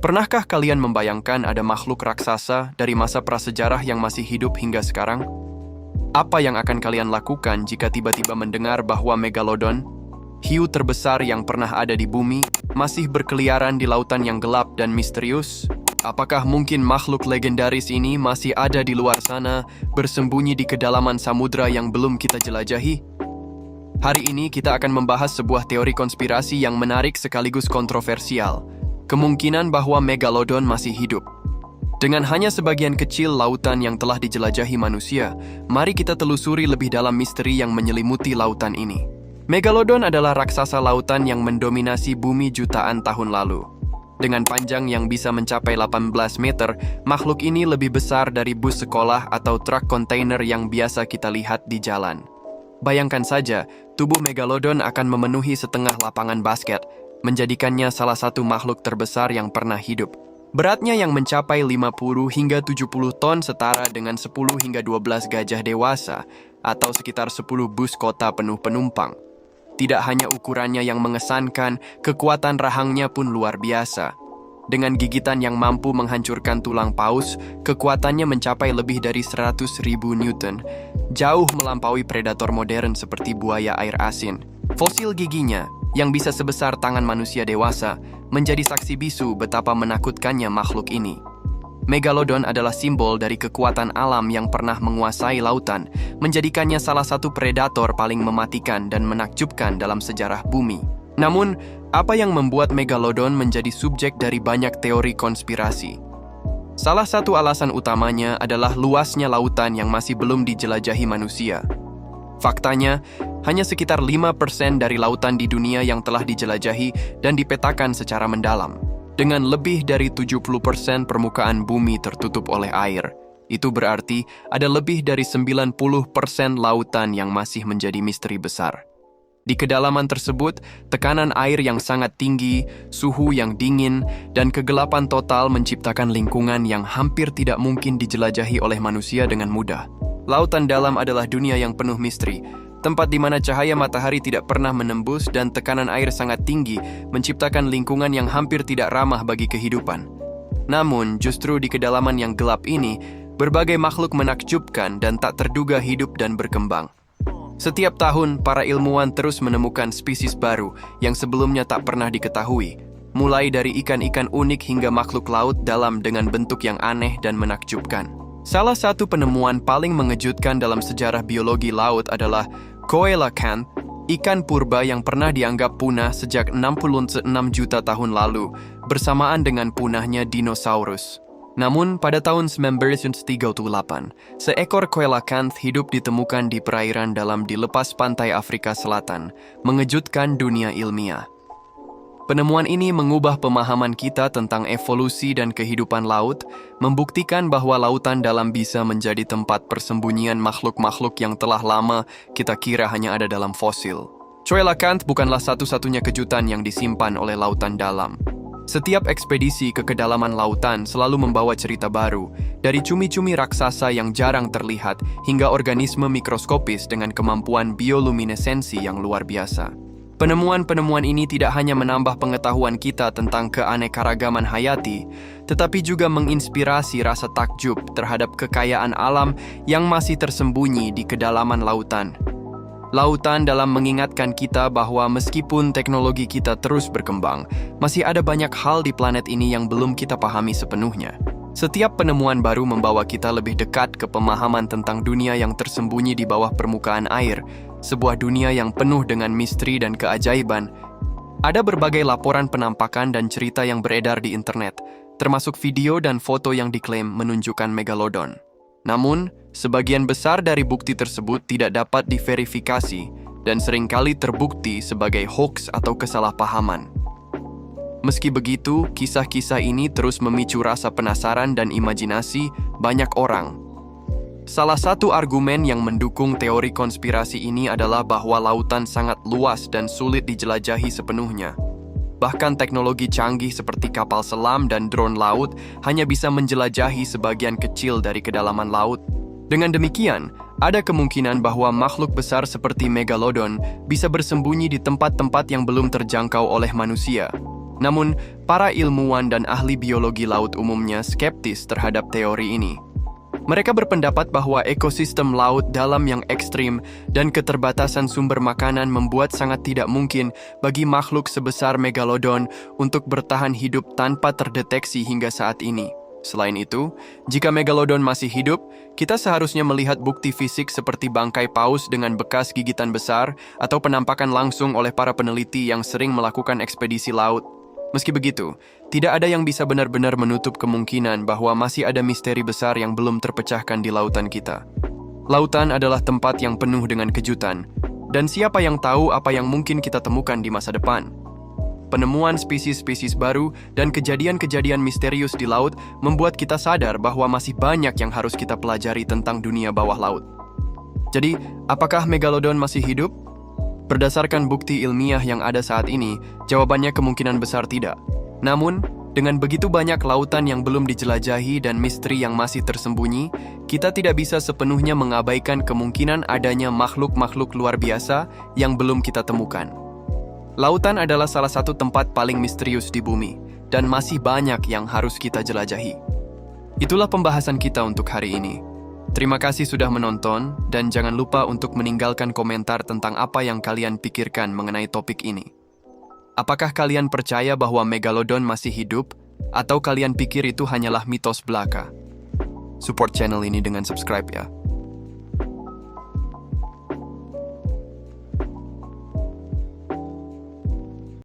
Pernahkah kalian membayangkan ada makhluk raksasa dari masa prasejarah yang masih hidup hingga sekarang? Apa yang akan kalian lakukan jika tiba-tiba mendengar bahwa Megalodon, hiu terbesar yang pernah ada di bumi, masih berkeliaran di lautan yang gelap dan misterius? Apakah mungkin makhluk legendaris ini masih ada di luar sana, bersembunyi di kedalaman samudra yang belum kita jelajahi? Hari ini kita akan membahas sebuah teori konspirasi yang menarik sekaligus kontroversial. Kemungkinan bahwa Megalodon masih hidup. Dengan hanya sebagian kecil lautan yang telah dijelajahi manusia, mari kita telusuri lebih dalam misteri yang menyelimuti lautan ini. Megalodon adalah raksasa lautan yang mendominasi bumi jutaan tahun lalu. Dengan panjang yang bisa mencapai 18 meter, makhluk ini lebih besar dari bus sekolah atau truk kontainer yang biasa kita lihat di jalan. Bayangkan saja, tubuh Megalodon akan memenuhi setengah lapangan basket, menjadikannya salah satu makhluk terbesar yang pernah hidup. Beratnya yang mencapai 50 hingga 70 ton setara dengan 10 hingga 12 gajah dewasa, atau sekitar 10 bus kota penuh penumpang. Tidak hanya ukurannya yang mengesankan, kekuatan rahangnya pun luar biasa. Dengan gigitan yang mampu menghancurkan tulang paus, kekuatannya mencapai lebih dari 100.000 Newton, jauh melampaui predator modern seperti buaya air asin. Fosil giginya, yang bisa sebesar tangan manusia dewasa, menjadi saksi bisu betapa menakutkannya makhluk ini. Megalodon adalah simbol dari kekuatan alam yang pernah menguasai lautan, menjadikannya salah satu predator paling mematikan dan menakjubkan dalam sejarah bumi. Namun, apa yang membuat Megalodon menjadi subjek dari banyak teori konspirasi? Salah satu alasan utamanya adalah luasnya lautan yang masih belum dijelajahi manusia. Faktanya, hanya sekitar 5% dari lautan di dunia yang telah dijelajahi dan dipetakan secara mendalam. Dengan lebih dari 70% permukaan bumi tertutup oleh air, itu berarti ada lebih dari 90% lautan yang masih menjadi misteri besar. Di kedalaman tersebut, tekanan air yang sangat tinggi, suhu yang dingin, dan kegelapan total menciptakan lingkungan yang hampir tidak mungkin dijelajahi oleh manusia dengan mudah. Lautan dalam adalah dunia yang penuh misteri, tempat di mana cahaya matahari tidak pernah menembus dan tekanan air sangat tinggi menciptakan lingkungan yang hampir tidak ramah bagi kehidupan. Namun, justru di kedalaman yang gelap ini, berbagai makhluk menakjubkan dan tak terduga hidup dan berkembang. Setiap tahun, para ilmuwan terus menemukan spesies baru yang sebelumnya tak pernah diketahui, mulai dari ikan-ikan unik hingga makhluk laut dalam dengan bentuk yang aneh dan menakjubkan. Salah satu penemuan paling mengejutkan dalam sejarah biologi laut adalah coelacanth, ikan purba yang pernah dianggap punah sejak 66 juta tahun lalu, bersamaan dengan punahnya dinosaurus. Namun, pada tahun 1938, seekor coelacanth hidup ditemukan di perairan dalam di lepas pantai Afrika Selatan, mengejutkan dunia ilmiah. Penemuan ini mengubah pemahaman kita tentang evolusi dan kehidupan laut, membuktikan bahwa lautan dalam bisa menjadi tempat persembunyian makhluk-makhluk yang telah lama kita kira hanya ada dalam fosil. Coelacanth bukanlah satu-satunya kejutan yang disimpan oleh lautan dalam. Setiap ekspedisi ke kedalaman lautan selalu membawa cerita baru, dari cumi-cumi raksasa yang jarang terlihat hingga organisme mikroskopis dengan kemampuan bioluminesensi yang luar biasa. Penemuan-penemuan ini tidak hanya menambah pengetahuan kita tentang keanekaragaman hayati, tetapi juga menginspirasi rasa takjub terhadap kekayaan alam yang masih tersembunyi di kedalaman lautan. Lautan dalam mengingatkan kita bahwa meskipun teknologi kita terus berkembang, masih ada banyak hal di planet ini yang belum kita pahami sepenuhnya. Setiap penemuan baru membawa kita lebih dekat ke pemahaman tentang dunia yang tersembunyi di bawah permukaan air, sebuah dunia yang penuh dengan misteri dan keajaiban. Ada berbagai laporan penampakan dan cerita yang beredar di internet, termasuk video dan foto yang diklaim menunjukkan Megalodon. Namun, sebagian besar dari bukti tersebut tidak dapat diverifikasi dan seringkali terbukti sebagai hoaks atau kesalahpahaman. Meski begitu, kisah-kisah ini terus memicu rasa penasaran dan imajinasi banyak orang. Salah satu argumen yang mendukung teori konspirasi ini adalah bahwa lautan sangat luas dan sulit dijelajahi sepenuhnya. Bahkan teknologi canggih seperti kapal selam dan drone laut hanya bisa menjelajahi sebagian kecil dari kedalaman laut. Dengan demikian, ada kemungkinan bahwa makhluk besar seperti Megalodon bisa bersembunyi di tempat-tempat yang belum terjangkau oleh manusia. Namun, para ilmuwan dan ahli biologi laut umumnya skeptis terhadap teori ini. Mereka berpendapat bahwa ekosistem laut dalam yang ekstrim dan keterbatasan sumber makanan membuat sangat tidak mungkin bagi makhluk sebesar megalodon untuk bertahan hidup tanpa terdeteksi hingga saat ini. Selain itu, jika megalodon masih hidup, kita seharusnya melihat bukti fisik seperti bangkai paus dengan bekas gigitan besar atau penampakan langsung oleh para peneliti yang sering melakukan ekspedisi laut. Meski begitu, tidak ada yang bisa benar-benar menutup kemungkinan bahwa masih ada misteri besar yang belum terpecahkan di lautan kita. Lautan adalah tempat yang penuh dengan kejutan, dan siapa yang tahu apa yang mungkin kita temukan di masa depan. Penemuan spesies-spesies baru dan kejadian-kejadian misterius di laut membuat kita sadar bahwa masih banyak yang harus kita pelajari tentang dunia bawah laut. Jadi, apakah megalodon masih hidup? Berdasarkan bukti ilmiah yang ada saat ini, jawabannya kemungkinan besar tidak. Namun, dengan begitu banyak lautan yang belum dijelajahi dan misteri yang masih tersembunyi, kita tidak bisa sepenuhnya mengabaikan kemungkinan adanya makhluk-makhluk luar biasa yang belum kita temukan. Lautan adalah salah satu tempat paling misterius di bumi, dan masih banyak yang harus kita jelajahi. Itulah pembahasan kita untuk hari ini. Terima kasih sudah menonton, dan jangan lupa untuk meninggalkan komentar tentang apa yang kalian pikirkan mengenai topik ini. Apakah kalian percaya bahwa megalodon masih hidup, atau kalian pikir itu hanyalah mitos belaka? Support channel ini dengan subscribe ya.